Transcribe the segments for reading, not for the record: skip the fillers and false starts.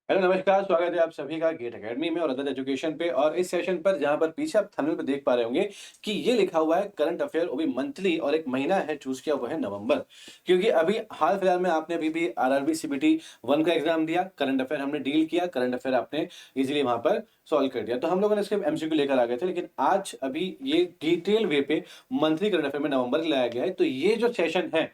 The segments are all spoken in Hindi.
हेलो नमस्कार, स्वागत है आप सभी का गेट एकेडमी में और अदर एजुकेशन पे। और इस सेशन पर जहाँ पर पीछे आप थंबनेल पे देख पा रहे होंगे कि ये लिखा हुआ है करंट अफेयर, वो भी मंथली, और एक महीना है चूज किया हुआ है नवंबर। क्योंकि अभी हाल फिलहाल में आपने अभी भी आरआरबी सीबीटी 1 का एग्जाम दिया, करंट अफेयर हमने डील किया, करंट अफेयर आपने इजीली वहां पर सॉल्व कर दिया। तो हम लोगों ने इसके एमसीक्यू लेकर आ गए थे, लेकिन आज अभी ये डिटेल वे पे मंथली करंट अफेयर में नवंबर लाया गया है। तो ये जो सेशन है,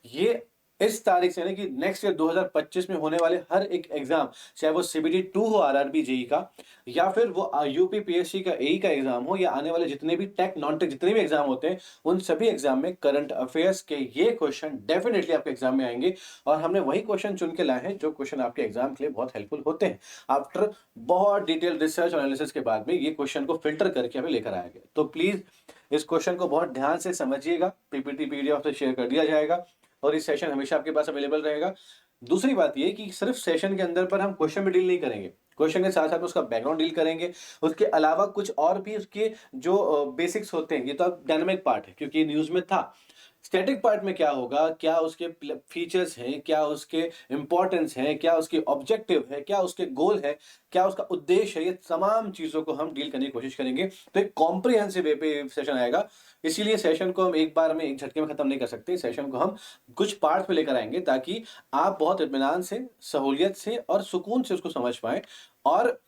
ये इस तारीख से यानी कि नेक्स्ट ईयर 2025 में होने वाले हर एक एग्जाम, चाहे वो सीबीटी 2 हो आरआरबी जेई का, या फिर वो यूपी पीएससी का एई का एग्जाम हो, या आने वाले जितने भी टेक नॉन टेक जितने भी एग्जाम होते हैं, उन सभी एग्जाम में करंट अफेयर्स के ये क्वेश्चन डेफिनेटली आपके एग्जाम में आएंगे। और हमने वही क्वेश्चन चुन के लाए हैं जो क्वेश्चन आपके एग्जाम के लिए बहुत हेल्पफुल होते हैं। आफ्टर बहुत डिटेल रिसर्च और एनालिसिस के बाद में ये क्वेश्चन को फिल्टर करके हमें लेकर आया गया। तो प्लीज इस क्वेश्चन को बहुत ध्यान से समझिएगा, पीपीटी पीडीएफ से शेयर कर दिया जाएगा और ये सेशन हमेशा आपके पास अवेलेबल रहेगा। दूसरी बात ये कि सिर्फ सेशन के अंदर पर हम क्वेश्चन में डील नहीं करेंगे, क्वेश्चन के साथ साथ उसका बैकग्राउंड डील करेंगे। उसके अलावा कुछ और भी उसके जो बेसिक्स होते हैं, ये तो अब डायनामिक पार्ट है क्योंकि न्यूज में था। स्टैटिक पार्ट में क्या होगा, क्या उसके फीचर्स हैं, क्या उसके इंपॉर्टेंस हैं, क्या उसके ऑब्जेक्टिव है, क्या उसके गोल है, क्या उसका उद्देश्य है, ये तमाम चीजों को हम डील करने की कोशिश करेंगे। तो एक कॉम्प्रिहेंसिव वे पे सेशन आएगा। इसीलिए सेशन को हम एक बार में एक झटके में खत्म नहीं कर सकते, सेशन को हम कुछ पार्ट में लेकर आएंगे ताकि आप बहुत इत्मीनान से, सहूलियत से और सुकून से उसको समझ पाएं, और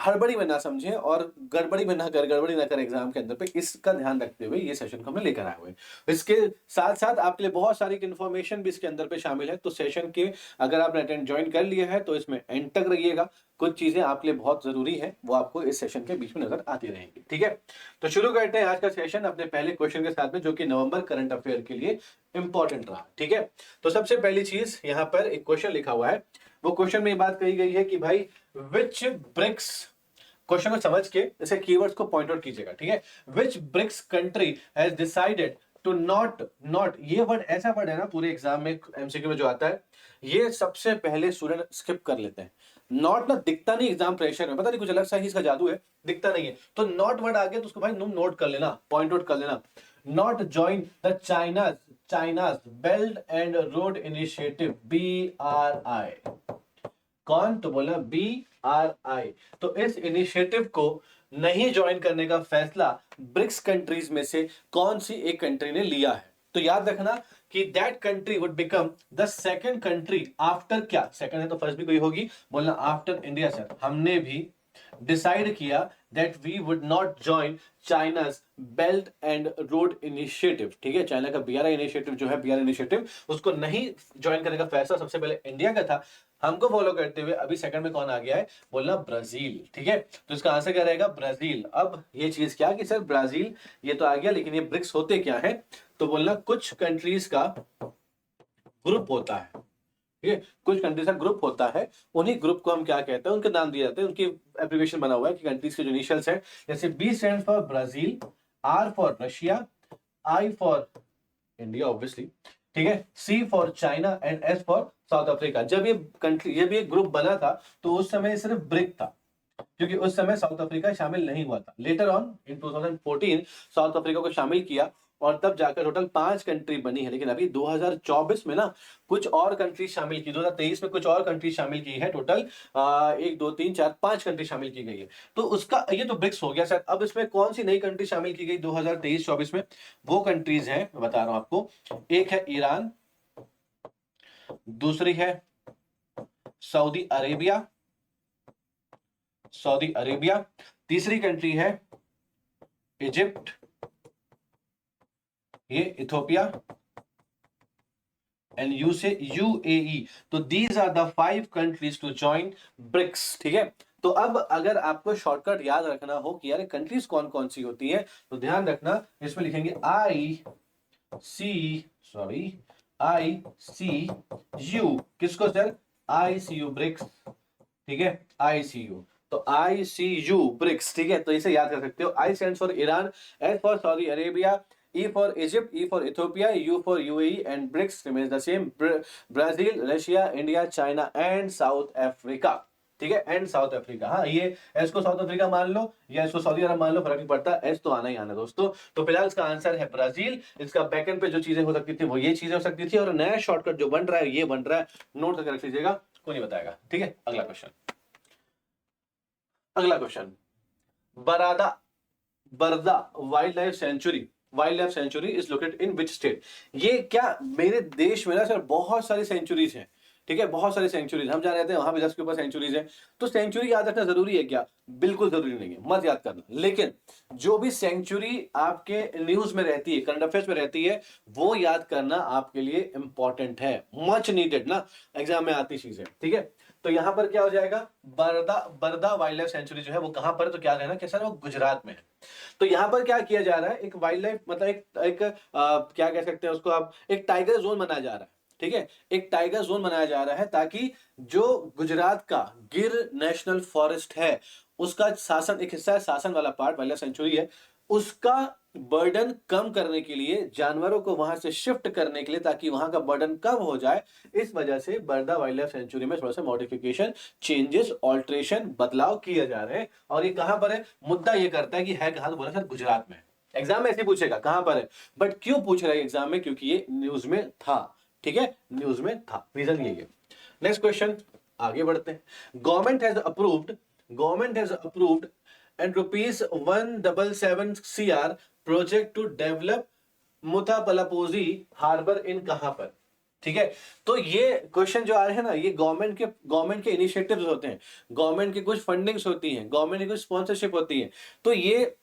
हड़बड़ी में ना समझें और गड़बड़ी में ना कर गड़बड़ी ना करें एग्जाम के अंदर पे। इसका ध्यान रखते हुए ये सेशन को हमने लेकर आए हुए हैं। इसके साथ साथ आपके लिए बहुत सारी इन्फॉर्मेशन भी इसके अंदर पे शामिल है। तो सेशन के अगर आपने अटेंड ज्वाइन कर लिया है तो इसमें एंड तक रहिएगा। कुछ चीजें आपके लिए बहुत जरूरी है, वो आपको इस सेशन के बीच में नजर आती रहेंगी। ठीक है, तो शुरू करते हैं आज का सेशन अपने पहले क्वेश्चन के साथ में, जो कि नवंबर करंट अफेयर के लिए इंपॉर्टेंट रहा। ठीक है, तो सबसे पहली चीज यहाँ पर एक क्वेश्चन लिखा हुआ है। वो क्वेश्चन में ये बात कही गई है कि भाई विच ब्रिक्स, क्वेश्चन को समझ के इसे कीवर्ड्स को पॉइंट आउट कीजिएगा। ठीक है, which BRICS country has decided to not not, ये वर्ड ऐसा वर्ड है ना पूरे एग्जाम में एमसीक्यू में जो आता है, ये सबसे पहले स्टूडेंट स्किप कर लेते हैं। नॉट ना दिखता नहीं एग्जाम प्रेशर में, पता नहीं कुछ अलग सा ही इसका जादू है, दिखता नहीं है। तो नॉट वर्ड आ गया तो उसको भाई नोट कर लेना, पॉइंट आउट कर लेना। Not join the China's belt and road initiative, BRI। कौन? तो बोला BRI। तो इस इनिशिएटिव को नहीं ज्वाइन करने का फैसला ब्रिक्स कंट्रीज में से कौन सी एक कंट्री ने लिया है? तो याद रखना कि that country would become the second country after, क्या सेकंड है तो फर्स्ट भी कोई होगी, बोलना आफ्टर इंडिया। सर हमने भी डिसाइड किया that we would not join China's belt and road initiative. ठीक है, चाइना का BRI इनिशिएटिव जो है, BRI इनिशिएटिव, उसको नहीं ज्वाइन करने का फैसला सबसे पहले इंडिया का था। हमको फॉलो करते हुए अभी सेकंड में कौन आ गया है? बोलना ब्राजील। ठीक है, तो इसका आंसर क्या रहेगा? ब्राजील। अब ये चीज क्या कि सर ब्राजील ये तो आ गया, लेकिन ये ब्रिक्स होते क्या है? तो बोलना कुछ कंट्रीज का ग्रुप होता है। ठीक है, कुछ कंट्रीज का ग्रुप होता है, उन्हीं ग्रुप को हम क्या कहते हैं, उनके नाम दिए जाते हैं, उनकी एप्लीकेशन बना हुआ है कि कंट्रीज के जो इनिशियल्स हैं, जैसे B stand for Brazil, R for Russia, I for India obviously, ठीक है, C for China and S for south Africa. जब ये भी एक ग्रुप बना था तो उस समय सिर्फ ब्रिक था, क्योंकि उस समय साउथ अफ्रीका शामिल नहीं हुआ था। Later on in 2014 south Africa को शामिल किया और तब जाकर टोटल 5 कंट्री बनी है। लेकिन अभी 2024 में ना कुछ और कंट्री शामिल की, 2023 में कुछ और कंट्री शामिल की है। टोटल 1 2 3 4 5 कंट्री शामिल की गई है। तो उसका ये तो ब्रिक्स हो गया सर। अब इसमें कौन सी नई कंट्री शामिल की गई 2023-24 में? वो कंट्रीज हैं, मैं बता रहा हूं आपको। एक है ईरान, दूसरी है सऊदी अरेबिया, तीसरी कंट्री है इजिप्ट, ये इथोपिया, एंड यू से UAE। तो these are the 5 countries to join BRICS. ठीक है, तो अब अगर आपको शॉर्टकट याद रखना हो कि यार कंट्रीज कौन कौन सी होती है, तो ध्यान रखना इसमें लिखेंगे ICU। किसको सर? ICU BRICS. ठीक है, ICU। तो ICU ब्रिक्स। ठीक है, तो इसे याद कर सकते हो। I stands for Iran, S for Saudi Arabia, E for Egypt, E for Ethiopia, U for UAE and BRICS remains the same, Brazil, Russia, India, China and South Africa. ठीक है, एंड साउथ अफ्रीका। हाँ, ये एस को साउथ अफ्रीका मान लो या इसको सऊदी अरब मान लो, फर्क नहीं पड़ता, एस तो आना ही आना दोस्तों। तो फिलहाल इसका आंसर है ब्राजील। इसका बैकएंड पे जो चीजें हो सकती थी वो ये चीजें हो सकती थी, और नया शॉर्टकट जो बन रहा है ये बन रहा है, नोट करके रख लीजिएगा। कोई नहीं बताएगा, ठीक है। अगला क्वेश्चन, अगला question, Barada Barda wildlife sanctuary is located in which state. ये क्या मेरे देश में ना सर बहुत सारी सेंचुरीज हैं, ठीक है, बहुत सारी सेंचुरीज। हम जहाँ रहते हैं वहां भी 10 के ऊपर सेंचुरीज हैं। तो सेंचुरी याद रखना जरूरी है क्या? बिल्कुल जरूरी नहीं है, मत याद करना। लेकिन जो भी सेंचुरी आपके न्यूज में रहती है, करंट अफेयर्स में रहती है, वो याद करना आपके लिए इंपॉर्टेंट है, मच नीडेड ना, एग्जाम में आती चीज है, ठीक है। तो यहां पर क्या हो जाएगा, बरदा बरदा वाइल्ड लाइफ सेंचुरी जो है वो कहां पर है? तो क्या कहना कि सर वो गुजरात में है। तो यहां पर क्या किया जा रहा है, एक वाइल्ड लाइफ मतलब एक क्या कह सकते हैं उसको आप, एक टाइगर जोन बनाया जा रहा है, ठीक है। एक टाइगर जोन बनाया जा रहा है ताकि जो गुजरात का गिर नेशनल फॉरेस्ट है उसका शासन, एक हिस्सा है शासन वाला पार्ट, वाइल्ड लाइफ सेंचुरी है, उसका बर्डन कम करने के लिए, जानवरों को वहां से शिफ्ट करने के लिए, ताकि वहां का बर्डन कम हो जाए। इस वजह से बरदा वाइल्ड लाइफ सेंचुरी में थोड़ा सा मॉडिफिकेशन, चेंजेस, ऑल्ट्रेशन, बदलाव किए जा रहे हैं। और ये कहां पर है? मुद्दा ये करता है कि है कहां, तो बोला सर गुजरात में। एग्जाम में ऐसे पूछेगा कहां पर है, बट क्यों पूछ रहा है एग्जाम में? क्योंकि ये न्यूज में था, ठीक है, न्यूज में था, रीजन यही है। नेक्स्ट क्वेश्चन, आगे बढ़ते हैं। Government has approved and ₹177 CR project to develop Muthalapozhi harbour in कहां पर? ठीक है। तो ये क्वेश्चन जो आ रहे हैं ना, ये गवर्नमेंट के इनिशिएटिव्स होते हैं, गवर्नमेंट की कुछ फंडिंग्स होती हैं, गवर्नमेंट की कुछ स्पॉन्सरशिप होती है। तो ये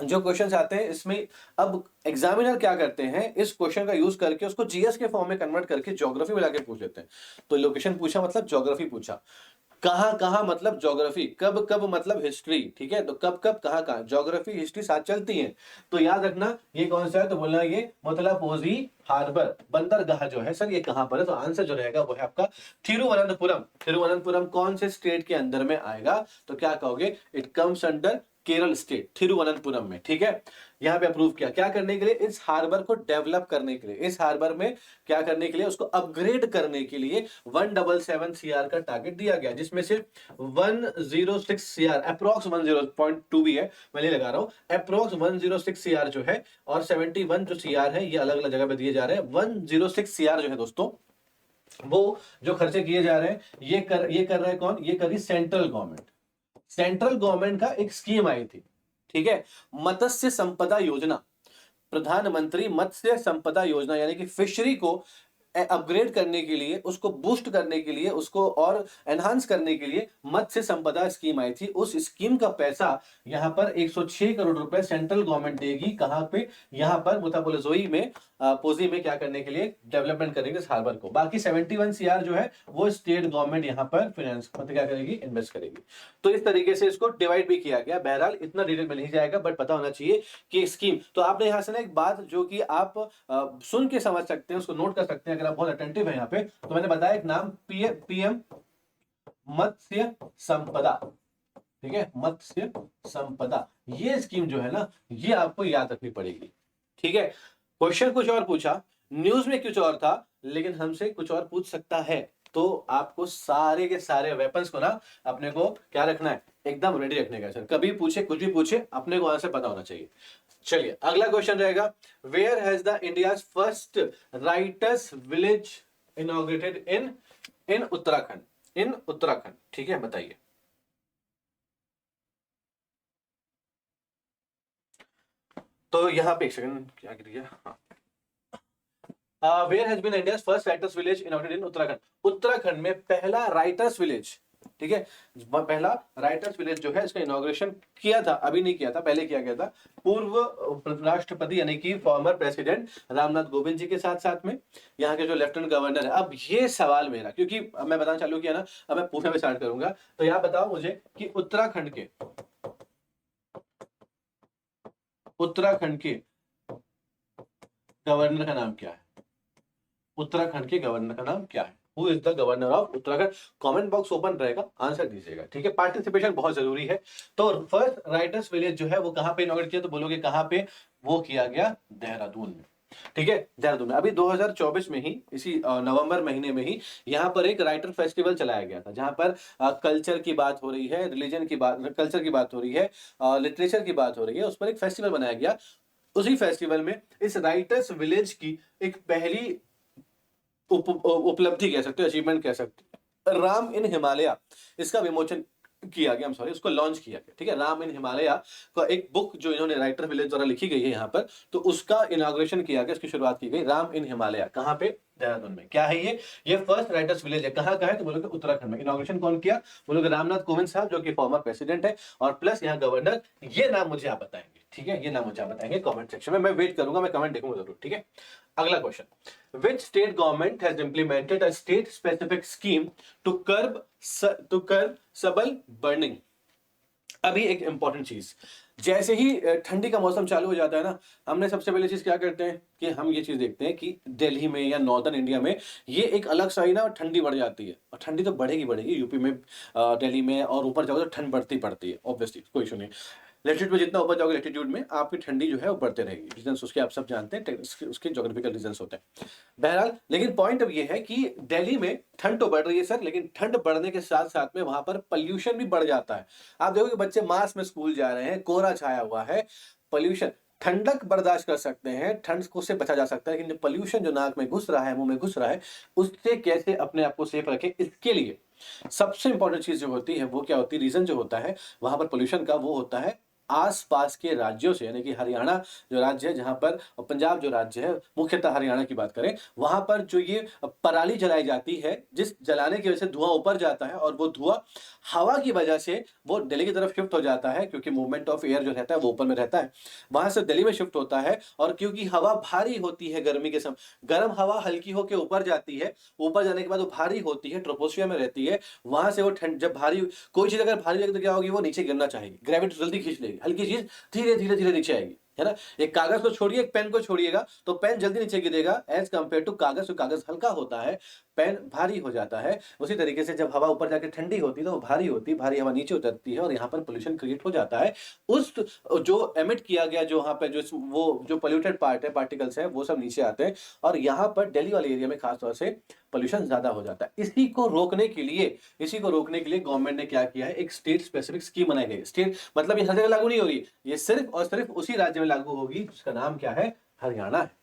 जो क्वेश्चंस आते हैं इसमें अब एग्जामिनर क्या करते हैं, इस क्वेश्चन का यूज करके उसको जीएस के फॉर्म में कन्वर्ट करके ज्योग्राफी में लाके पूछ लेते हैं। तो लोकेशन पूछा मतलब ज्योग्राफी पूछा, कहां कहां मतलब ज्योग्राफी, कब कब मतलब हिस्ट्री, ठीक है। तो कब कब कहां कहां, ज्योग्राफी हिस्ट्री साथ चलती हैं। तो याद रखना ये कौन सा है, तो बोलना ये मुतलापोजी हार्बर, बंदरगाह जो है सर ये कहां पर है? तो आंसर जो रहेगा वो है आपका थिरुवनंतपुरम। थिरुवनंतपुरम कौन से स्टेट के अंदर में आएगा? तो क्या कहोगे, it comes under Kerala state, Thiruvananthapuram में, ठीक है। यहां पे अप्रूव किया, क्या करने के लिए? इस हार्बर को डेवलप करने के लिए, इस हार्बर में क्या करने के लिए, उसको अपग्रेड करने के लिए 177 CR का टारगेट दिया गया, जिसमें से 106 CR, अप्रोक्स 10.2 भी है, मैं नहीं लगा रहा हूं, अप्रोक्स 106 CR जो है, और 71 जो CR है ये अलग अलग जगह पे दिए जा रहे हैं। 106 CR जो है दोस्तों, वो जो खर्चे किए जा रहे हैं ये कर रहा है कौन? ये कर रही सेंट्रल गवर्नमेंट। सेंट्रल गवर्नमेंट का एक स्कीम आई थी, ठीक है, मत्स्य संपदा योजना, प्रधानमंत्री मत्स्य संपदा योजना, यानी कि फिशरी को अपग्रेड करने के लिए, उसको बूस्ट करने के लिए, उसको और एनहांस करने के लिए मत्स्य संपदा स्कीम आई थी। उस स्कीम का पैसा यहां पर 106 करोड़ रुपए सेंट्रल गवर्नमेंट देगी, कहां पे? यहां पर मुथापोलिजोई में, पोजी में, क्या करने के लिए? डेवलपमेंट करेंगे इस हार्बर को। बाकी 71 CR जो है वो स्टेट गवर्नमेंट यहां पर फाइनेंस मतलब क्या करेगी? इन्वेस्ट करेगी। तो इस तरीके से इसको डिवाइड भी किया गया। बहरहाल इतना डिटेल में नहीं जाएगा, बट पता होना चाहिए कि स्कीम, तो आपने यहां से ना एक बात जो कि आप सुन के समझ सकते हैं, उसको नोट कर सकते हैं अगर आप बहुत अटेंटिव है यहाँ पे। तो मैंने बताया एक नाम, पीएम मत्स्य संपदा, ठीक है, मत्स्य संपदा, ये स्कीम जो है ना ये आपको याद रखनी पड़ेगी, ठीक है। क्वेश्चन कुछ और पूछा, न्यूज में कुछ और था, लेकिन हमसे कुछ और पूछ सकता है। तो आपको सारे के सारे वेपन्स को ना अपने को क्या रखना है? एकदम रेडी रखने का। सर कभी पूछे, कुछ भी पूछे, अपने को आंसर पता होना चाहिए। चलिए अगला क्वेश्चन रहेगा, where has the India's first writers village inaugurated in Uttarakhand? In Uttarakhand, ठीक है, बताइए। तो यहां पे एक सेकंड, क्या गिर गया? हाँ, where has been India's first writers village inaugurated in Uttarakhand? Uttarakhand में पहला राइटर्स विलेज, ठीक है, पहला राइटर्स विलेज जो है इसका इनॉग्रेशन किया था, अभी नहीं किया था, पहले किया गया था पूर्व राष्ट्रपति यानी कि फॉर्मर प्रेसिडेंट रामनाथ कोविंद जी के साथ साथ में यहाँ के जो लेफ्टिनेंट गवर्नर है। अब ये सवाल मेरा, क्योंकि मैं बताना चालू किया ना, अब मैं पूछना भी स्टार्ट करूंगा। तो यहाँ बताओ मुझे कि उत्तराखंड के गवर्नर का नाम क्या है? उत्तराखंड के गवर्नर का नाम क्या है? Who is the governor of Uttarakhand? Comment box open रहेगा, आंसर दीजिएगा, ठीक है। पार्टिसिपेशन बहुत जरूरी है। तो फर्स्ट राइटर्स विलेज जो है वो कहां पे इनॉग्रेट किया? तो बोलोगे कहां पे? वो किया गया देहरादून में, ठीक है, देहरादून में। अभी 2024 में ही, इसी नवंबर महीने में ही यहाँ पर एक राइटर फेस्टिवल चलाया गया था, जहां पर कल्चर की बात हो रही है, रिलीजन की बात, कल्चर की बात हो रही है, लिटरेचर की बात हो रही है, उस पर एक फेस्टिवल बनाया गया। उसी फेस्टिवल में इस राइटर्स विलेज की एक पहली उपलब्धि कह सकते हो, अचीवमेंट कह सकते राम इन हिमालय इसका विमोचन किया गया, उसको लॉन्च किया गया, ठीक है। राम इन हिमालय का एक बुक जो इन्होंने राइटर विलेज द्वारा लिखी गई है यहाँ पर, तो उसका इनॉग्रेशन किया गया, इसकी शुरुआत की गई राम इन हिमालय। कहाँ पे? देहरादून में। क्या है ये फर्स्ट राइटर्स विलेज है। कहाँ का है? तो बोलोगे उत्तराखंड में। इनॉग्रेशन कौन किया? बोलोगे रामनाथ कोविंद साहब, जो कि फॉर्मर प्रेसिडेंट है और प्लस यहाँ गवर्नर। ये नाम मुझे आप बताएंगे, ठीक है, ये नाम मुझे आप बताएंगे कमेंट सेक्शन में, मैं वेट करूंगा, मैं कमेंट देखूंगा जरूर, ठीक है। अगला question, which state government has implemented a state specific scheme to curb stubble burning. अभी एक इंपॉर्टेंट चीज, जैसे ही ठंडी का मौसम चालू हो जाता है ना, हमने सबसे पहले चीज क्या करते हैं कि हम ये चीज देखते हैं कि दिल्ली में या नॉर्दर्न इंडिया में ये एक अलग सा ही ना ठंडी बढ़ जाती है, और ठंडी तो बढ़ेगी बढ़ेगी, यूपी में, दिल्ली में, और ऊपर जाओगे तो ठंड बढ़ती पड़ती है, ऑब्वियसली कोई इशू नहीं। लेटिट्यूड में जितना ऊपर जाओगे लेटिट्यूड में आपकी ठंडी जो है वो बढ़ते रहेगी। रीजंस उसके आप सब जानते हैं, उसके ज्योग्राफिकल रीजंस होते हैं। बहरहाल, लेकिन पॉइंट अब ये है कि दिल्ली में ठंड तो बढ़ रही है सर, लेकिन ठंड बढ़ने के साथ साथ में वहां पर पोल्यूशन भी बढ़ जाता है। आप देखोगे बच्चे मास्क में स्कूल जा रहे हैं, कोहरा छाया हुआ है, पोल्यूशन। ठंडक बर्दाश्त कर सकते हैं, ठंड को से बचा जा सकता है, लेकिन पोल्यूशन जो नाक में घुस रहा है, मुंह में घुस रहा है, उससे कैसे अपने आप को सेफ रखें, इसके लिए सबसे इंपॉर्टेंट चीज जो होती है वो क्या होती है, रीजन जो होता है वहां पर पोल्यूशन का, वो होता है आसपास के राज्यों से, यानी कि हरियाणा जो राज्य है जहां पर, और पंजाब जो राज्य है, मुख्यतः हरियाणा की बात करें, वहां पर जो ये पराली जलाई जाती है, जिस जलाने की वजह से धुआं ऊपर जाता है, और वो धुआं हवा की वजह से वो दिल्ली की तरफ शिफ्ट हो जाता है, क्योंकि मूवमेंट ऑफ एयर जो रहता है वो ऊपर में रहता है, वहां से दिल्ली में शिफ्ट होता है। और क्योंकि हवा भारी होती है गर्मी के समय, गर्म हवा हल्की होकर ऊपर जाती है, ऊपर जाने के बाद वो भारी होती है, ट्रोपोस्फियर में रहती है, वहां से वो ठंड, जब भारी कोई चीज अगर भारी लगे तो क्या होगी, वो नीचे गिरना चाहेगी, ग्रेविटी जल्दी खींच लेगी, हल्की चीज धीरे धीरे धीरे नीचे आएगी, है ना। एक कागज को छोड़िए, एक पेन को छोड़िएगा, तो पेन जल्दी नीचे गिरेगा एज कंपेयर टू कागज। तो कागज हल्का होता है, पेन भारी हो जाता है। उसी तरीके से जब हवा ऊपर जाके ठंडी होती है तो वो भारी होती है, भारी हवा नीचे उतरती है, और यहाँ पर पोल्यूशन क्रिएट हो जाता है। उस जो एमिट किया गया, जो वहां पे वो जो पोल्यूटेड पार्ट है, पार्टिकल्स है, वो सब नीचे आते हैं, और यहाँ पर दिल्ली वाले एरिया में खासतौर से पोल्यूशन ज्यादा हो जाता है। इसी को रोकने के लिए गवर्नमेंट ने क्या किया है, एक स्टेट स्पेसिफिक स्कीम बनाई गई। स्टेट मतलब ये हर जगह लागू नहीं होगी, ये सिर्फ और सिर्फ उसी राज्य में लागू होगी जिसका नाम क्या है, हरियाणा है।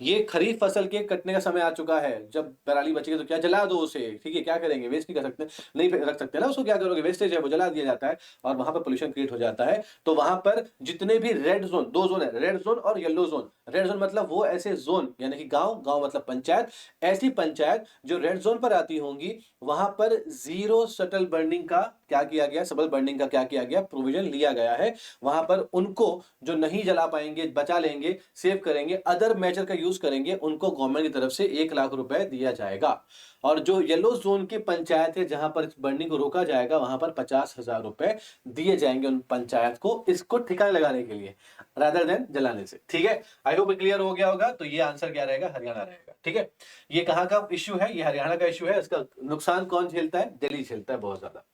ये खरीफ फसल के कटने का समय आ चुका है, जब पराली बचेगी तो क्या, जला दो उसे, ठीक है, क्या करेंगे, वेस्ट नहीं कर सकते, नहीं रख सकते ना उसको, क्या करोगे, वेस्टेज है वो जला दिया जाता है, और वहां पर पोल्यूशन क्रिएट हो जाता है। तो वहां पर जितने भी रेड जोन, दो जोन है, रेड जोन और येलो जोन। रेड जोन मतलब वो ऐसे जोन, यानी कि गांव, गांव मतलब पंचायत, ऐसी पंचायत जो रेड जोन पर आती होंगी, वहां पर जीरो सटल बर्निंग का क्या किया गया, सबल बर्निंग का क्या किया गया, प्रोविजन लिया गया है। वहां पर उनको जो नहीं जला पाएंगे, बचा लेंगे, सेव करेंगे, अदर मेजर का यूज करेंगे, उनको गवर्नमेंट की तरफ से 1 लाख रुपए दिया जाएगा। और जो येलो जोन की पंचायत है जहां पर इस बर्निंग को रोका जाएगा, वहां पर 50,000 रुपए दिए जाएंगे उन पंचायत को, इसको ठिकाने लगाने के लिए, रादर देन जलाने से, ठीक है। आई होप क्लियर हो गया होगा। तो ये आंसर क्या रहेगा, हरियाणा रहेगा, ठीक है। ये कहां का इश्यू है, ये हरियाणा का इश्यू है। इसका नुकसान कौन झेलता है, दिल्ली झेलता है बहुत ज्यादा।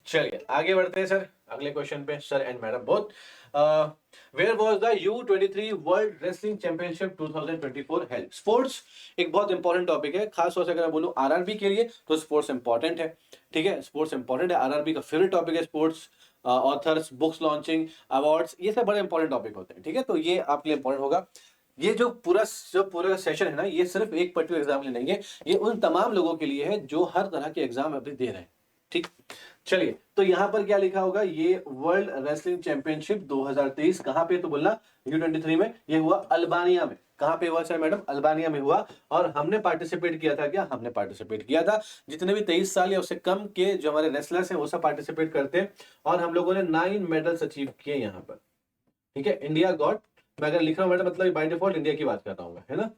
चलिए आगे बढ़ते हैं सर, अगले क्वेश्चन पे, sir and madam both. Where was the U23 world wrestling championship 2024 held. Sports एक बहुत इंपॉर्टेंट टॉपिक है, खास तौर से अगर मैं बोलूं आरआरबी के लिए, तो स्पोर्ट्स इंपॉर्टेंट है, ठीक है। स्पोर्ट्स इंपॉर्टेंट है, आरआरबी का फेवरेट टॉपिक है sports. Authors, books launching, awards, ये सब बड़े इंपॉर्टेंट टॉपिक होते हैं, ठीक है। तो ये आपके लिए इंपॉर्टेंट होगा। ये जो पूरा सेशन है ना, ये सिर्फ एक पर्टिकुलर एग्जाम के लिए नहीं है, ये उन तमाम लोगों के लिए है जो हर तरह के एग्जाम अभी दे रहे हैं, ठीक। चलिए, तो यहां पर क्या लिखा होगा, ये वर्ल्ड रेसलिंग चैंपियनशिप 2023 कहां पे, तो बोलना U23 में, ये हुआ अल्बानिया में। कहां पे हुआ सर मैडम, अल्बानिया में हुआ। और हमने पार्टिसिपेट किया था क्या, हमने पार्टिसिपेट किया था। जितने भी 23 साल या उससे कम के जो हमारे रेसलर्स हैं वो सब पार्टिसिपेट करते हैं, और हम लोगों ने 9 मेडल्स अचीव किए यहाँ पर, ठीक है। इंडिया गॉट, मैं अगर लिख रहा हूँ मैडम मतलब बाय डिफॉल्ट इंडिया की बात कर रहा हूँ, है ना,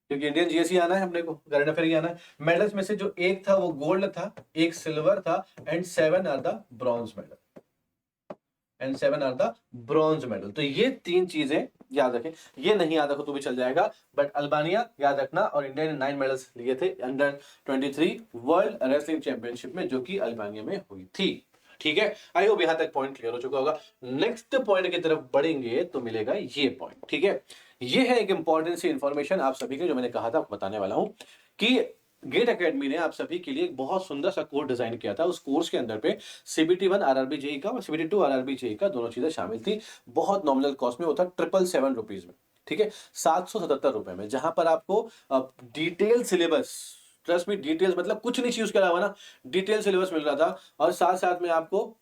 क्योंकि इंडियन जीएसई आना है अपने को, करंट अफेयर ही आना है। मेडल्स में से जो एक था वो गोल्ड था, एक सिल्वर था, and 7 are the bronze medal, तो ये 3 चीजें याद रखें। ये नहीं याद रखो तो भी चल जाएगा, बट अल्बानिया याद रखना। और इंडिया ने 9 मेडल्स लिए थे अंडर 23 वर्ल्ड रेसलिंग चैंपियनशिप में, जो कि अल्बानिया में हुई थी, ठीक है। आई होप यहां तक पॉइंट क्लियर हो चुका होगा। नेक्स्ट पॉइंट की तरफ बढ़ेंगे तो मिलेगा ये पॉइंट, ठीक है। ये है एक इंपॉर्टेंट सी इंफॉर्मेशन आप सभी के, जो मैंने कहा था बताने वाला हूं, कि गेट एकेडमी ने आप सभी के लिए एक बहुत सुंदर सा कोर्स डिजाइन किया था। उस कोर्स के अंदर पे CBT1 आरआरबी जेई का और CBT2 आरआरबी जेई का दोनों चीजें शामिल थी। बहुत नॉमिनल कॉस्ट में, वो था 777 रुपीज में, ठीक है, 777 रुपए में, जहां पर आपको detail syllabus trust me details मतलब कुछ नहीं चाहिए उसके अलावा ना, डिटेल सिलेबस मिल रहा था और साथ-साथ में आपको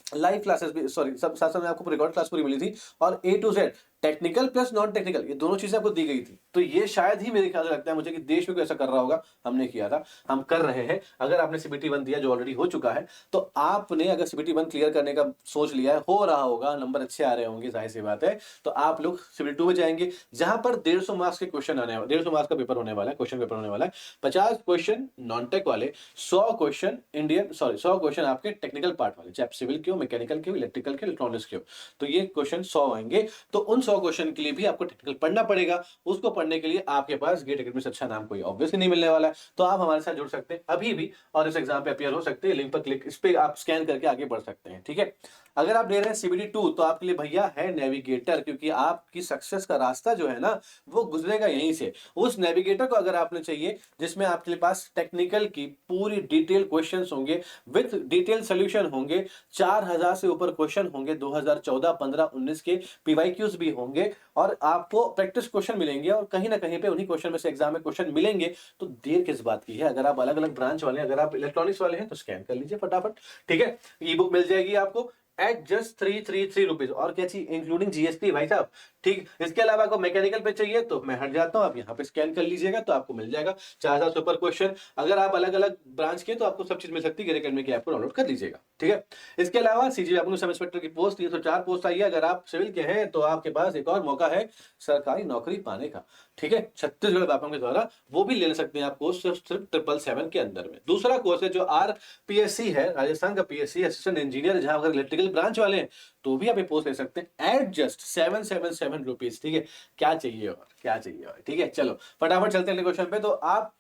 लाइव क्लासेस भी, सॉरी, सब साथ-साथ में आपको रिकॉर्ड क्लास पूरी मिली थी और A to Z technical plus non technical ये दोनों चीजें आपको दी गई थी। तो ये शायद ही मेरे ख्याल से लगता है मुझे कि देश में कोई ऐसा कर रहा होगा, हमने किया था, हम कर रहे हैं। अगर आपने सीबीटी 1 दिया जो ऑलरेडी हो चुका है, तो आपने अगर सीबीटी 1 क्लियर करने का सोच लिया है, हो रहा होगा, नंबर अच्छे आ रहे होंगे, ज़ाहिर-सी बात है, तो आप लोग सीबीटी 2 में जाएँगे, जहाँ पर 150 मार्क्स के क्वेश्चन आने वाले, 150 मार्क्स का पेपर होने वाला है, क्वेश्चन पेपर होने वाला है। 50 क्वेश्चन नॉन टेक वाले, 100 क्वेश्चन 100 क्वेश्चन आपके टेक्निकल पार्ट वाले, चाहे सिविल के हो, मैकेनिकल के हो, इलेक्ट्रिकल के, इलेक्ट्रॉनिक्स के हो। तो ये क्वेश्चन 100 आएँगे, तो उन 100 क्वेश्चन के लिए भी आपको टेक्निकल पढ़ना पड़ेगा। उसको पढ़ने के लिए आपके पास गेट अकेडमी से अच्छा नाम कोई ऑब्वियसली नहीं मिलने वाला है। तो आप हमारे साथ जुड़ सकते हैं अभी भी और इस एग्जाम पे अपीयर हो सकते हैं। लिंक पर क्लिक, इस पे आप स्कैन करके आगे बढ़ सकते हैं, ठीक है। अगर आप ले रहे हैं सीबीटी 2 तो आपके लिए भैया है नेविगेटर, क्योंकि आपकी सक्सेस का रास्ता जो है ना वो गुजरेगा यहीं से। उस नेविगेटर को अगर आपने चाहिए जिसमें आपके पास टेक्निकल की पूरी डिटेल क्वेश्चंस होंगे विद डिटेल सॉल्यूशन होंगे, 4000 से ऊपर क्वेश्चन होंगे, 2014, 15, 19 के पीवाईक्यूज भी होंगे और आपको प्रैक्टिस क्वेश्चन मिलेंगे और कहीं ना कहीं पे उन्हीं क्वेश्चन में से एग्जाम में क्वेश्चन मिलेंगे। तो देर किस बात की है? अगर आप अलग अलग ब्रांच वाले, अगर आप इलेक्ट्रॉनिक्स वाले हैं तो स्कैन कर लीजिए फटाफट, ठीक है। ई बुक मिल जाएगी आपको एट जस्ट 333 रुपीज, और क्या चाहिए, इंक्लूडिंग जीएसटी भाई साहब, ठीक। इसके अलावा आपको मैकेनिकल पे चाहिए तो मैं हट जाता हूं, आप यहाँ पे स्कैन कर लीजिएगा तो आपको मिल जाएगा 4000 सुपर क्वेश्चन। अगर आप अलग अलग ब्रांच के तो आपको सब चीज मिल सकती है, गेट अकेडमी की ऐप को डाउनलोड कर लीजिएगा, ठीक है। इसके अलावा सीजीपी आपको सब इंस्पेक्टर की पोस्ट 304 पोस्ट आई है। अगर आप सिविल के हैं तो आपके पास एक और मौका है सरकारी नौकरी पाने का, ठीक है। छत्तीसगढ़ व्यापम के द्वारा वो भी ले सकते हैं आप कोर्स, सिर्फ 777 के अंदर में। दूसरा कोर्स है जो आरपीएससी है, राजस्थान का पीएससी असिस्टेंट इंजीनियर, जहां अगर इलेक्ट्रिकल ब्रांच वाले हैं तो भी आप ये पोस्ट ले सकते हैं एट जस्ट 777 रुपीज, ठीक है। क्या चाहिए और क्या चाहिए और, ठीक है। चलो फटाफट चलते हैं अगले क्वेश्चन पे। तो आप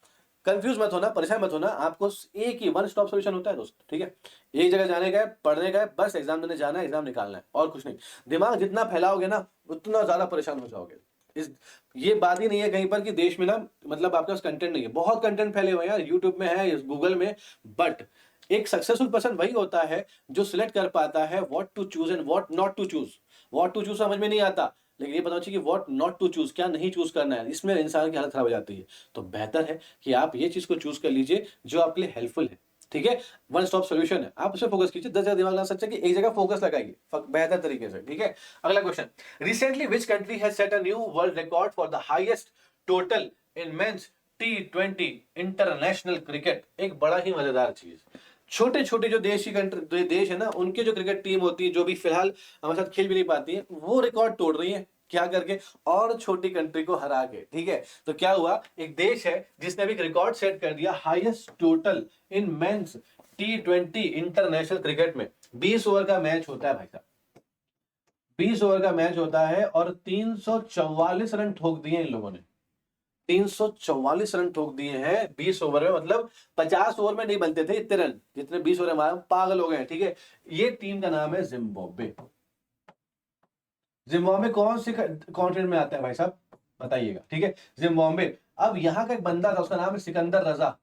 कंफ्यूज मत होना, परेशान मत होना, आपको एक ही वन स्टॉप सॉल्यूशन होता है दोस्त, ठीक है। एक जगह जाने का है, पढ़ने का है, बस एग्जाम देने जाना है, एग्जाम निकालना है और कुछ नहीं। दिमाग जितना फैलाओगे ना उतना ज्यादा परेशान हो जाओगे। इस ये बात ही नहीं है कहीं पर कि देश में ना मतलब आपके पास कंटेंट नहीं है, बहुत कंटेंट फैले हुए हैं यार, यूट्यूब में है, गूगल में, बट एक सक्सेसफुल पर्सन वही होता है जो सिलेक्ट कर पाता है what to choose and what not to choose. What to choose समझ में नहीं आता, लेकिन ये पता चाहिए कि व्हाट नॉट टू चूज, क्या नहीं चूज करना है, इसमें इंसान की हालत खराब हो जाती है। तो बेहतर है कि आप ये चीज को चूज कर लीजिए जो आपके लिए हेल्पफुल है, ठीक है। वन स्टॉप सॉल्यूशन है, आप उस पर फोकस कीजिए, 10 जगह दिमाग लगा सकते हैं कि एक जगह फोकस लगाइए बेहतर तरीके से, ठीक है। अगला question, recently which country has set a new world record for the highest total in men's T20 international cricket. एक बड़ा ही मजेदार चीज, छोटे छोटे जो देश की कंट्री देश है ना, उनके जो क्रिकेट टीम होती है जो भी फिलहाल हमारे साथ खेल भी नहीं पाती है, वो रिकॉर्ड तोड़ रही है, क्या करके, और छोटी कंट्री को हरा के, ठीक है। तो क्या हुआ, एक देश है जिसने अभी रिकॉर्ड सेट कर दिया highest total in men's T20 international cricket में। 20 ओवर का मैच होता है भाई साहब, 20 ओवर का मैच होता है और 344 रन ठोक दिए इन लोगों ने। 344 रन ठोक दिए हैं 20 ओवर में, मतलब 50 ओवर में नहीं बनते थे इतने रन जितने 20 ओवर में, पागल हो गए हैं, ठीक है। ये टीम का नाम है जिम्बाब्वे। जिम्बाब्वे कौन से कॉन्टिनेंट में आता है भाई साहब, बताइएगा, ठीक है, जिम्बाब्वे। अब यहां का एक बंदा था, उसका नाम है सिकंदर रजा।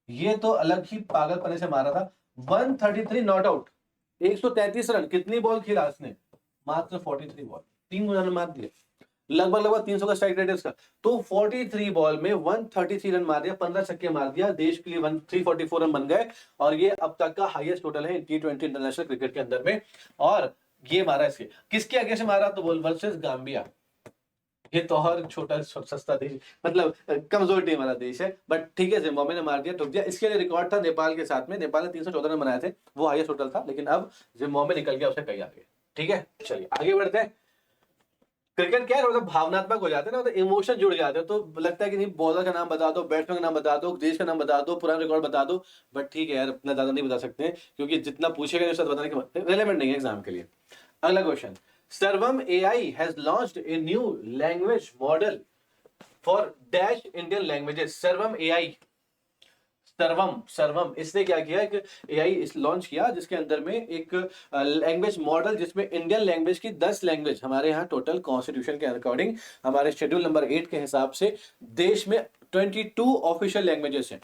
ये तो अलग ही पागलपने से मारा था, 133 नॉट आउट, 133 रन, कितनी बॉल खेला उसने, मात्र 43 बॉल, 3 रन मार दिए, लगभग 300 का स्ट्राइक रेट है इसका। तो 43 बॉल में 133 रन मार दिया, 15 छक्के मार दिया, देश के लिए 344 रन बन गए और ये अब तक का हाईएस्ट टोटल है T20 इंटरनेशनल क्रिकेट के अंदर में। और ये मारा इसके किसके आगे से मारा, तो बोल वर्सेस गाम्बिया। ये तो और छोटा सस्ता देश, मतलब कमजोर टीम वाला देश है, बट ठीक है, जिम्बाब्वे ने मार दिया, ठुक दिया। इसके लिए रिकॉर्ड था नेपाल के साथ में, नेपाल ने 314 रन बनाए थे, वो हाईएस्ट टोटल था, लेकिन अब जिम्बाब्वे निकल गया उससे कहीं आगे, ठीक है। चलिए आगे बढ़ते हैं। क्रिकेट क्या है, मतलब भावनात्मक हो जाते हैं ना, तो इमोशन जुड़ जाते हैं, तो लगता है कि नहीं, बॉलर का नाम बता दो, बैट्समैन का नाम बता दो, देश का नाम बता दो, पुराना रिकॉर्ड बता दो, बट ठीक है यार, इतना ज्यादा नहीं बता सकते हैं क्योंकि जितना पूछेगा नहीं उसका बताने के रेलेवेंट नहीं है एग्जाम के लिए। अगला क्वेश्चन, सर्वम AI has launched a new language model for dash Indian languages. सर्वम एआई, सर्वम इसने क्या किया, एक एआई लॉन्च किया जिसके अंदर में एक लैंग्वेज मॉडल, जिसमें इंडियन लैंग्वेज की 10 लैंग्वेज, हमारे यहाँ टोटल कॉन्स्टिट्यूशन के अकॉर्डिंग, हमारे शेड्यूल नंबर 8 के हिसाब से देश में 22 ऑफिशियल लैंग्वेजेस हैं,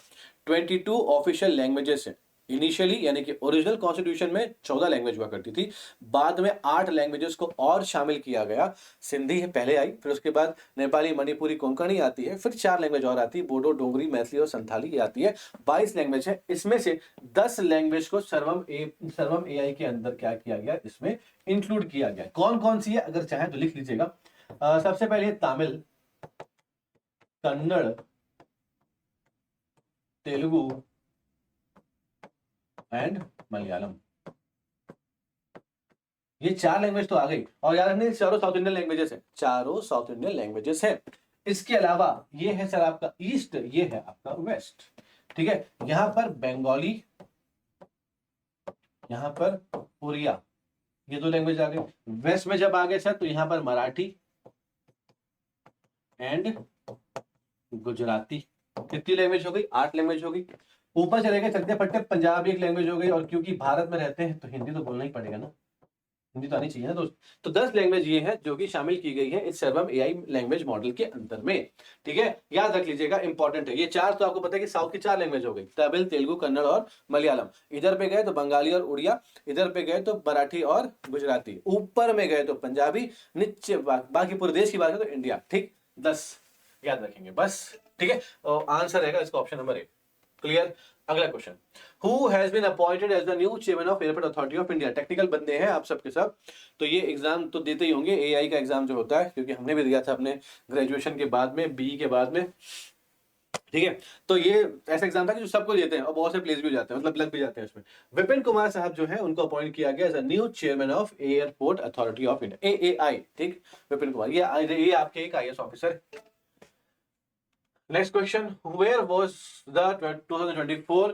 22 ऑफिशियल लैंग्वेजेस हैं, इनिशियली यानी कि ओरिजिनल कॉन्स्टिट्यूशन में 14 लैंग्वेज हुआ करती थी, बाद में 8 लैंग्वेजेस को और शामिल किया गया। सिंधी पहले आई, फिर उसके बाद नेपाली, मणिपुरी, कोंकणी आती है, फिर 4 लैंग्वेज और आती है, बोडो, डोगरी, मैथिली और संथाली ये आती है। 22 लैंग्वेज है, इसमें से 10 लैंग्वेज को सर्वम एआई के अंदर क्या किया गया, इसमें इंक्लूड किया गया। कौन कौन सी है, अगर चाहे तो लिख लीजिएगा। सबसे पहले तमिल, कन्नड़, तेलुगु एंड मलयालम। ये 4 लैंग्वेज तो आ गई, और याद रखना चारों साउथ इंडियन लैंग्वेजेस है, चारों साउथ इंडियन लैंग्वेजेस है। इसके अलावा ये है सर आपका ईस्ट, ये है आपका वेस्ट। ठीक है, यहां पर बंगाली, यहां पर उड़िया, ये 2 लैंग्वेज आ गए। वेस्ट में जब आ गए सर तो यहां पर मराठी एंड गुजराती। कितनी लैंग्वेज हो गई, 8 लैंग्वेज हो गई। ऊपर चले गए चलते फट्टे, पंजाबी एक लैंग्वेज हो गई, और क्योंकि भारत में रहते हैं तो हिंदी तो बोलना ही पड़ेगा ना, हिंदी तो आनी चाहिए ना दोस्त। तो 10 लैंग्वेज ये है जो कि शामिल की गई है इस सर्वम एआई लैंग्वेज मॉडल के अंदर में। ठीक है, याद रख लीजिएगा, इंपॉर्टेंट है। ये 4 तो आपको पता है कि साउथ की 4 लैंग्वेज हो गई, तमिल, तेलुगु, कन्नड़ और मलयालम। इधर पे गए तो बंगाली और उड़िया, इधर पे गए तो मराठी और गुजराती, ऊपर में गए तो पंजाबी, नीचे बाकी पूरे देश की बात है तो इंडिया। ठीक, 10 याद रखेंगे बस। ठीक है, और आंसर रहेगा इसका ऑप्शन नंबर ए। क्लियर। अगला question, who has been appointed as the new chairman of airport authority of India. Technical बंदे हैं आप सबके सब, तो ये एग्जाम तो देते ही होंगे, एआई का एग्जाम जो होता है, क्योंकि हमने भी दिया था अपने ग्रेजुएशन के बाद में, बीई के बाद में। ठीक है, तो ये ऐसा एग्जाम था कि जो सबको देते हैं और बहुत से प्लेस भी हो जाते हैं, मतलब लग भी जाते हैं उसमें। विपिन कुमार साहब जो है उनको अपॉइंट किया गया as a new chairman of airport authority of India, AAI. ठीक, विपिन कुमार, ये आपके एक IAS officer. Next question, where was the 2024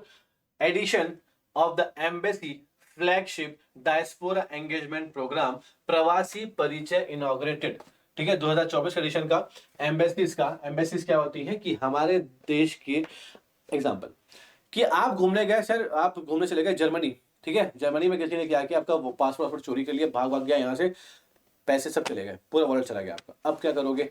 edition of the embassy flagship diaspora engagement program प्रवासी परिचय inaugurated? ठीक है, 2024 एडिशन का एम्बेसीज क्या होती है कि हमारे देश की एग्जांपल कि आप घूमने गए सर, आप घूमने चले गए जर्मनी। ठीक है, जर्मनी में किसी ने क्या किया, आपका पासपोर्ट चोरी कर लिया, भाग गया यहाँ से, पैसे सब चले गए, पूरा वॉलेट चला गया आपका। अब क्या करोगे,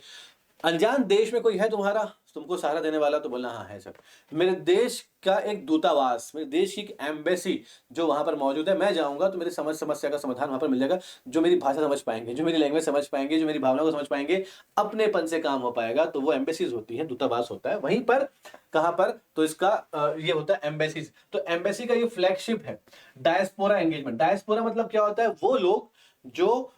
अनजान देश में कोई है तुम्हारा, तुमको सहारा देने वाला, तो बोलना हाँ है सर, मेरे देश का एक दूतावास, मेरे देश की एक एम्बेसी जो वहां पर मौजूद है, मैं जाऊंगा तो मेरी समस्या का समाधान वहां पर मिल जाएगा, जो मेरी भाषा समझ पाएंगे, जो मेरी लैंग्वेज समझ पाएंगे, जो मेरी भावना को समझ पाएंगे, अपनेपन से काम हो पाएगा। तो वो एम्बेसीज होती है, दूतावास होता है। वहीं पर कहां पर, तो इसका ये होता है एम्बेसीज। तो एम्बेसी का ये फ्लैगशिप है डायस्पोरा एंगेजमेंट। डायस्पोरा मतलब क्या होता है, वो लोग जो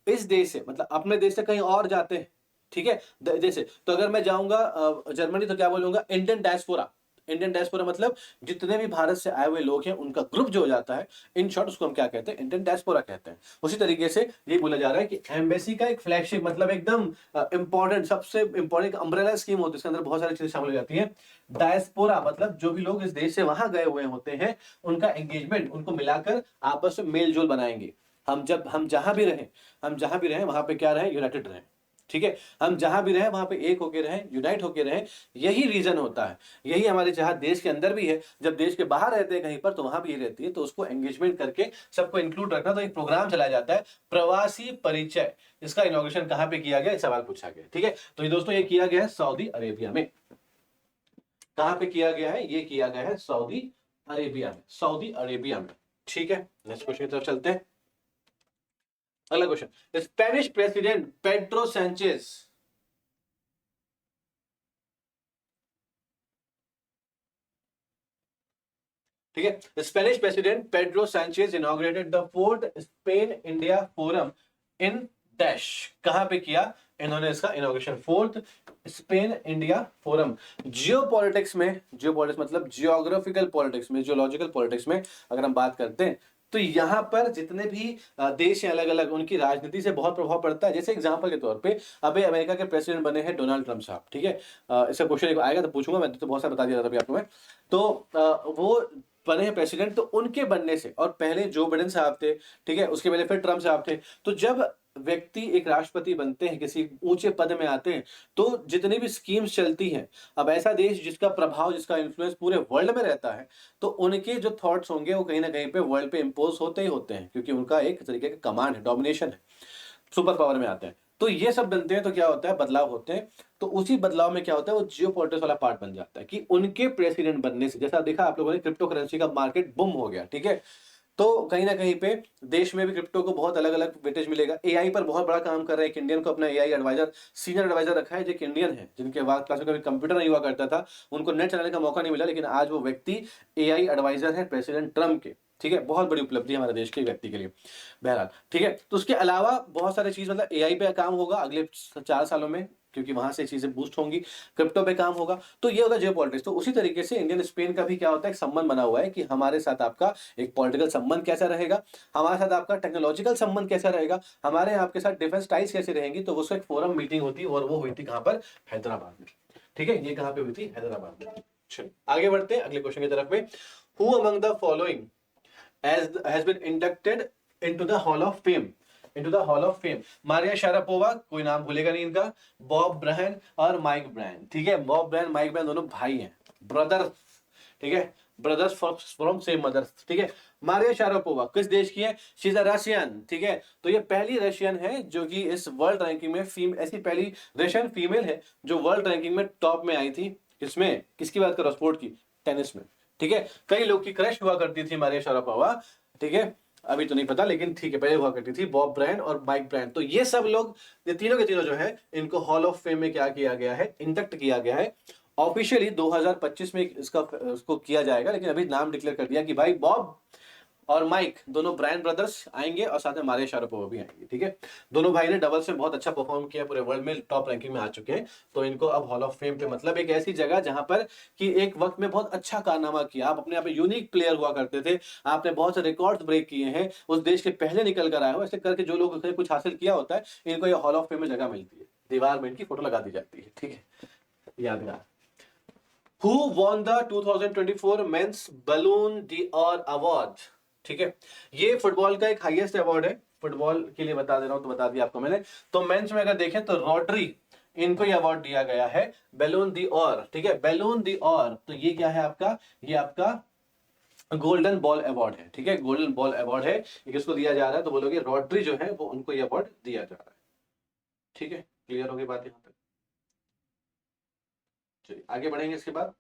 इस देश से, मतलब अपने देश से कहीं और जाते हैं। ठीक है, जैसे तो अगर मैं जाऊंगा जर्मनी तो क्या बोलूंगा, इंडियन डायस्पोरा। इंडियन डायस्पोरा मतलब जितने भी भारत से आए हुए लोग हैं उनका ग्रुप जो हो जाता है, इन शॉर्ट उसको हम क्या कहते हैं, इंडियन डायस्पोरा कहते हैं। उसी तरीके से ये बोला जा रहा है कि एम्बेसी का एक फ्लैगशिप मतलब एकदम इंपॉर्टेंट, सबसे इंपॉर्टेंट अम्ब्रेला स्कीम होती है, इसके अंदर बहुत सारी चीजें शामिल हो जाती है। डायस्पोरा मतलब जो भी लोग इस देश से वहां गए हुए होते हैं, उनका एंगेजमेंट, उनको मिलाकर आपस में मेल जोल बनाएंगे। हम जहां भी रहें वहां पे क्या रहें, यूनाइटेड रहें। ठीक है, हम जहां भी रहें वहां पे एक होके रहें, यूनाइट होके रहें, यही रीजन होता है। यही हमारे चाह देश के अंदर भी है, जब देश के बाहर रहते हैं कहीं पर तो वहां भी ये रहती है, तो उसको एंगेजमेंट करके सबको इंक्लूड रखना। तो एक प्रोग्राम चलाया जाता है प्रवासी परिचय। इसका इनॉग्रेशन कहां पे किया गया, एक सवाल पूछा गया। ठीक है, तो ये दोस्तों ये किया गया है सऊदी अरेबिया में। कहां पे किया गया है, ये किया गया है सऊदी अरेबिया में, सऊदी अरेबिया में। ठीक है, नेक्स्ट क्वेश्चन की तरफ चलते हैं। अगला question, Spanish president Pedro Sanchez ठीक है, Spanish president Pedro Sanchez inaugurated the fourth Spain India forum in dash. कहां पे किया इन्होंने इसका inauguration, fourth Spain India forum. Geopolitics मतलब जियोग्राफिकल पॉलिटिक्स में, जियोलॉजिकल पॉलिटिक्स में अगर हम बात करते हैं तो यहां पर जितने भी देश हैं अलग अलग, उनकी राजनीति से बहुत प्रभाव पड़ता है। जैसे एग्जांपल के तौर पे अभी अमेरिका के प्रेसिडेंट बने हैं डोनाल्ड ट्रंप साहब। ठीक है, इसका क्वेश्चन आएगा तो पूछूंगा, मैं तो बहुत सारा बता दिया था अभी आपको मैं। तो वो बने हैं प्रेसिडेंट, तो उनके बनने से, और पहले जो बाइडेन साहब थे, ठीक है, उसके पहले फिर ट्रंप साहब थे। तो जब व्यक्ति एक राष्ट्रपति बनते हैं, किसी ऊंचे पद में आते हैं, तो जितनी भी स्कीम्स चलती हैं, अब ऐसा देश जिसका प्रभाव, जिसका इन्फ्लुएंस पूरे वर्ल्ड में रहता है, तो उनके जो थॉट्स होंगे वो कहीं ना कहीं पे वर्ल्ड पे इंपोज होते ही होते हैं, क्योंकि उनका एक तरीके का कमांड है, डोमिनेशन है, सुपर पावर में आते हैं। तो ये सब बनते हैं तो क्या होता है, बदलाव होते हैं। तो उसी बदलाव में क्या होता है, वो जियोपॉलिटिक्स वाला पार्ट बन जाता है कि उनके प्रेसिडेंट बनने से, जैसा देखा आप लोगों ने क्रिप्टो करेंसी का मार्केट बूम हो गया, ठीक है। तो कहीं न कहीं पे देश में भी क्रिप्टो को बहुत अलग-अलग वेटेज मिलेगा। एआई पर बहुत बड़ा काम कर रहा है, एक इंडियन को अपना एआई एडवाइज़र, सीनियर एडवाइज़र रखा है जो एक इंडियन है, जिनके पास में कभी कंप्यूटर नहीं हुआ करता था, उनको नेट चलाने का मौका नहीं मिला, लेकिन आज वो व्यक्ति एआई एडवाइज़र है प्रेसिडेंट ट्रम्प के, ठीक है? बहुत बड़ी उपलब्धि है हमारे देश के व्यक्ति के लिए। बहरहाल, ठीक है? तो उसके अलावा बहुत सारी चीज़, मतलब एआई पे काम होगा अगले 4 सालों में, क्योंकि वहाँ से चीज़ें बूस्ट होंगी, क्रिप्टो पे काम होगा, तो ये होगा जियोपॉलिटिक्स। तो उसी तरीके से इंडियन स्पेन का भी क्या होता है, एक संबंध बना हुआ है कि हमारे साथ आपका एक पॉलिटिकल संबंध कैसा रहेगा, हमारे साथ आपका टेक्नोलॉजिकल संबंध कैसा रहेगा, हमारे आपके साथ डिफेंस टाइज कैसे रहेंगी। तो उसका एक फोरम मीटिंग होती है और वो हुई थी कहाँ पर, हैदराबाद में, ठीक है। ये कहाँ पे हुई थी, हैदराबाद में। चलिए आगे बढ़ते हैं अगले क्वेश्चन की तरफ में। Who among the following has been inducted into the Hall of Fame, into the Hall of Fame? Maria Sharapova, कोई नाम भूलेगा नहीं इनका, बॉब ब्रायन और माइक ब्रायन, ठीक है। बॉब ब्रायन, माइक ब्रायन दोनों भाई हैं, ब्रदर्स, ठीक है, ब्रदर्स फ्रॉम सेम मदर्स, ठीक है। मारिया शारापोवा किस देश की है, शी इज अ रशियन, ठीक है। तो ये पहली रशियन है जो कि इस वर्ल्ड रैंकिंग में ऐसी पहली रशियन फीमेल है जो वर्ल्ड रैंकिंग में टॉप में आई थी। किसमें, किसकी बात करो, स्पोर्ट की, टेनिस में, ठीक है। कई लोग की क्रश हुआ करती थी मारिया शारापोवा, ठीक है। अभी तो नहीं पता, लेकिन ठीक है, पहले हुआ करती थी, बॉब ब्रायन और माइक ब्रायन। तो ये सब लोग, ये तीनों के तीनों जो है, इनको हॉल ऑफ फेम में क्या किया गया है, इंडक्ट किया गया है। ऑफिशियली 2025 में उसको किया जाएगा, लेकिन अभी नाम डिक्लेयर कर दिया कि भाई बॉब और माइक दोनों ब्रायन ब्रदर्स आएंगे और साथ में मारिया शारापोवा भी आएंगे, ठीक है। दोनों भाई ने डबल्स में बहुत अच्छा परफॉर्म किया, पूरे वर्ल्ड में टॉप रैंकिंग में आ चुके हैं। तो इनको अब हॉल ऑफ फेम पे, मतलब एक ऐसी जगह जहां पर कि एक वक्त में बहुत अच्छा कारनामा किया, आप अपने आप में यूनिक प्लेयर हुआ करते थे, आपने बहुत से रिकॉर्ड्स ब्रेक किए हैं, उस देश के पहले निकल कर आए हो, ऐसे करके जो लोग कुछ हासिल किया होता है, इनको ये हॉल ऑफ फेम में जगह मिलती है, दीवार में इनकी फोटो लगा दी जाती है, ठीक है, यादगार। Who won the 2024 Men's Ballon d'Or Award? ठीक है, ये फुटबॉल का एक हाईएस्ट अवार्ड है, फुटबॉल के लिए बता दे रहा हूं, तो बता दिया आपको मैंने। तो मेंस में अगर देखें तो रॉड्री, इनको ये अवार्ड दिया गया है बैलोन दी ऑर, ठीक है, बैलोन दी ऑर। तो ये क्या है आपका, ये आपका गोल्डन बॉल अवार्ड है, ठीक है, गोल्डन बॉल अवार्ड है। ये किसको दिया जा रहा है, तो बोलोगे रॉड्री जो है वो, उनको ये अवार्ड दिया जा रहा है, ठीक है। क्लियर हो गई बात यहाँ तक, चलिए आगे बढ़ेंगे इसके बाद।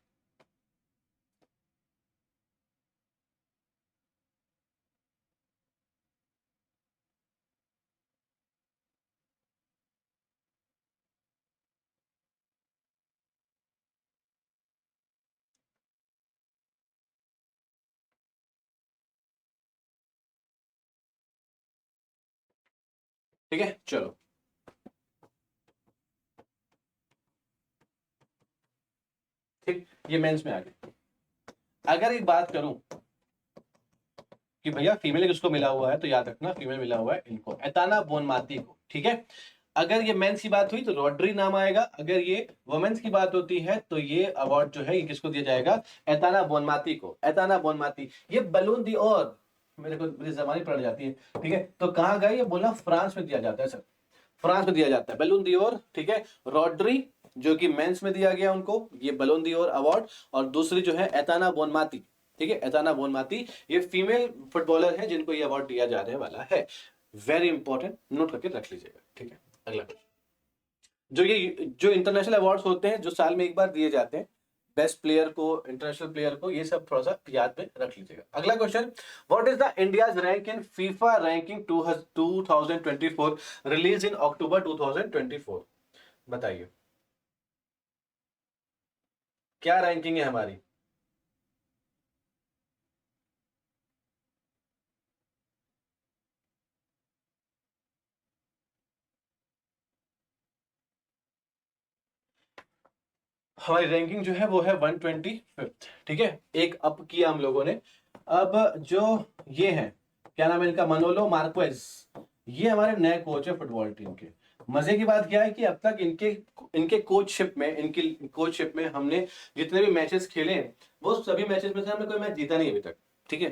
ठीक है, चलो ठीक, ये मेंस में आ गए। अगर एक बात करूं कि भैया फीमेल किसको मिला हुआ है, तो याद रखना फीमेल मिला हुआ है इनको, एताना बोनमाती को, ठीक है। अगर ये मेंस की बात हुई तो रॉड्री नाम आएगा, अगर ये वुमेन्स की बात होती है तो ये अवार्ड जो है ये किसको दिया जाएगा, एताना बोनमाती को, एताना बोनमाती। ये बलून दी और मेरी जबानी पड़ जाती है, ठीक है। तो कहाँ गए, ये बोला फ्रांस में दिया जाता है सर, फ्रांस में दिया जाता है बैलून दियोर, ठीक है। रॉड्री जो कि मेंस में दिया गया उनको ये बैलून दियोर अवार्ड, और दूसरी जो है एताना बोनमाती, ठीक है, एताना बोनमाती, ये फीमेल फुटबॉलर है जिनको ये अवार्ड दिया जाने वाला है। वेरी इंपॉर्टेंट, नोट करके रख लीजिएगा, ठीक है। अगला, जो इंटरनेशनल अवार्ड्स होते हैं जो साल में एक बार दिए जाते हैं, बेस्ट प्लेयर को, इंटरनेशनल प्लेयर को, ये सब थोड़ा सा याद में रख लीजिएगा। अगला question, what is the India's rank in FIFA ranking 2024 release in October 2024? बताइए क्या रैंकिंग है हमारी। हमारी रैंकिंग जो है वो है 125th, ठीक है। एक अप किया हम लोगों ने। अब जो ये है, क्या नाम है इनका, मनोलो मार्क्वेज, ये हमारे नए कोच है फुटबॉल टीम के। मजे की बात क्या है कि अब तक इनके इनके कोचशिप में, इनकी कोचशिप में हमने जितने भी मैचेस खेले हैं, वो सभी मैचेस में से हमने कोई मैच जीता नहीं अभी तक, ठीक है।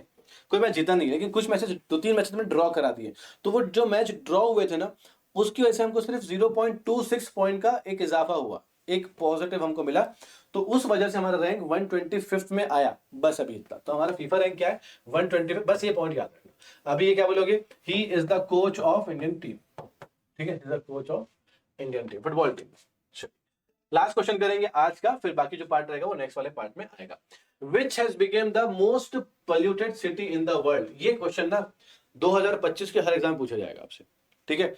कोई मैच जीता नहीं, लेकिन कुछ मैचेस, 2-3 मैचेस में ड्रॉ करा दिए। तो वो जो मैच ड्रॉ हुए थे ना, उसकी वजह से हमको सिर्फ 0.26 पॉइंट का एक इजाफा हुआ, एक पॉजिटिव हमको मिला। तो उस वजह से हमारा रैंक 125th में आया, बस अभी इतना। तो हमारा फीफा रैंक क्या है, 125, बस ये पॉइंट याद रखना। अभी ये क्या बोलोगे, he is the coach of Indian team, ठीक है, is the coach of Indian team, football team. Last question करेंगे आज का, फिर बाकी जो पार्ट रहेगा वो नेक्स्ट वाले पार्ट में आएगा। Which has became the most polluted city in the world? ये क्वेश्चन ना 2025 के हर एग्जाम में पूछा जाएगा आपसे, ठीक है?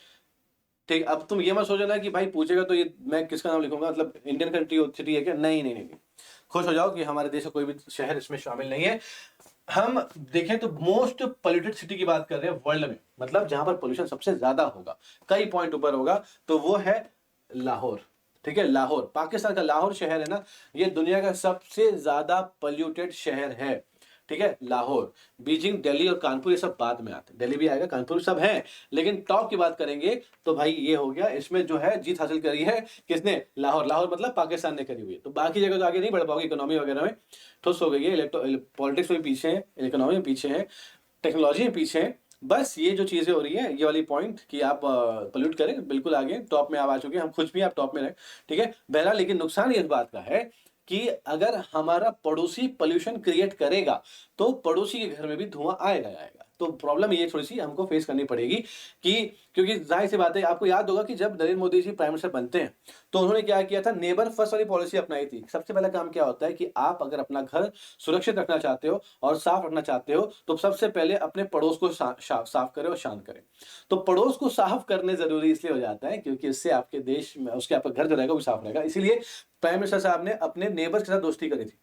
ठीक, अब तुम ये मत सोचो ना कि भाई पूछेगा तो ये मैं किसका नाम लिखूंगा, मतलब इंडियन कंट्री सिटी है क्या? नहीं नहीं नहीं, खुश हो जाओ कि हमारे देश का कोई भी शहर इसमें शामिल नहीं है। हम देखें तो मोस्ट पोल्यूटेड सिटी की बात कर रहे हैं वर्ल्ड में, मतलब जहां पर पोल्यूशन सबसे ज्यादा होगा, कई पॉइंट ऊपर होगा, तो वो है लाहौर। ठीक है, लाहौर, पाकिस्तान का लाहौर शहर है ना, ये दुनिया का सबसे ज्यादा पोल्यूटेड शहर है। ठीक है, लाहौर। बीजिंग, दिल्ली और कानपुर ये सब बाद में आते हैं, दिल्ली भी आएगा, कानपुर सब है, लेकिन टॉप की बात करेंगे तो भाई ये हो गया। इसमें जो है जीत हासिल करी है किसने? लाहौर। लाहौर मतलब पाकिस्तान ने करी हुई है। तो बाकी जगह तो आगे नहीं बढ़ पाओगे, इकोनॉमी वगैरह में ठुस हो गई है, पॉलिटिक्स में पीछे है, इकोनॉमी में पीछे है, टेक्नोलॉजी में पीछे है। बस ये जो चीजें हो रही है, ये वाली पॉइंट कि आप पोल्यूट करें, बिल्कुल आगे टॉप में आप आ चुके हैं, हम खुश भी हैं आप टॉप में रहे। ठीक है, बहरहाल लेकिन नुकसान इस बात का है कि अगर हमारा पड़ोसी पोल्यूशन क्रिएट करेगा तो पड़ोसी के घर में भी धुआं आएगा आएगा। तो प्रॉब्लम ये थोड़ी सी हमको फेस करनी पड़ेगी कि, क्योंकि जाहिर सी बात है, आपको याद होगा कि जब नरेंद्र मोदी जी प्राइम मिनिस्टर बनते हैं तो उन्होंने क्या किया था, नेबर फर्स्ट वाली पॉलिसी अपनाई थी। सबसे पहला काम क्या होता है कि आप अगर अपना घर सुरक्षित रखना चाहते हो और साफ रखना चाहते हो तो सबसे पहले अपने पड़ोस को साफ करें और शांत करें। तो पड़ोस को साफ करने जरूरी इसलिए हो जाता है क्योंकि इससे आपके देश में उसके आपका घर जो रहेगा वो साफ रहेगा। इसीलिए प्राइम मिनिस्टर साहब ने अपने नेबर्स के साथ दोस्ती करी थी।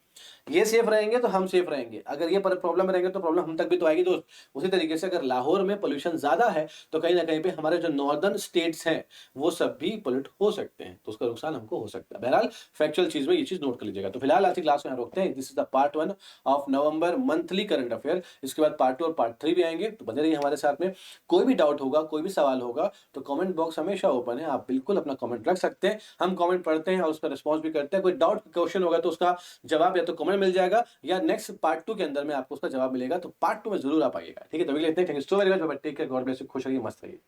ये सेफ रहेंगे तो हम सेफ रहेंगे, अगर ये प्रॉब्लम में रहेंगे तो प्रॉब्लम हम तक भी तो आएगी दोस्त। उसी तरीके से अगर लाहौर में पोल्यूशन ज्यादा है तो कहीं ना कहीं पे हमारे जो नॉर्दर्न स्टेट्स हैं वो सब भी पोल्यूट हो सकते हैं, तो उसका नुकसान हमको हो सकता है। बहरहाल फैक्चुअल चीज में ये चीज नोट कर लीजिएगा। तो फिलहाल आज की क्लास में यहाँ रोकते हैं। This is the part 1 of November monthly current affair. इसके बाद पार्ट 2 और पार्ट 3 भी आएंगे, तो बने रहिए हमारे साथ में। कोई भी डाउट होगा, कोई भी सवाल होगा तो कमेंट बॉक्स हमेशा ओपन है, आप बिल्कुल अपना कमेंट रख सकते हैं। हम कमेंट पढ़ते हैं और उसका रिस्पॉन्स भी करते हैं। कोई डाउट क्वेश्चन होगा तो उसका जवाब या तो कमेंट मिल जाएगा या नेक्स्ट पार्ट 2 के अंदर में आपको उसका जवाब मिलेगा। तो पार्ट 2 में जरूर आप आइएगा। ठीक है, तभी लेते हैं। Thank you so very much, take care, God bless you, खुश रहिए, मस्त रहिए।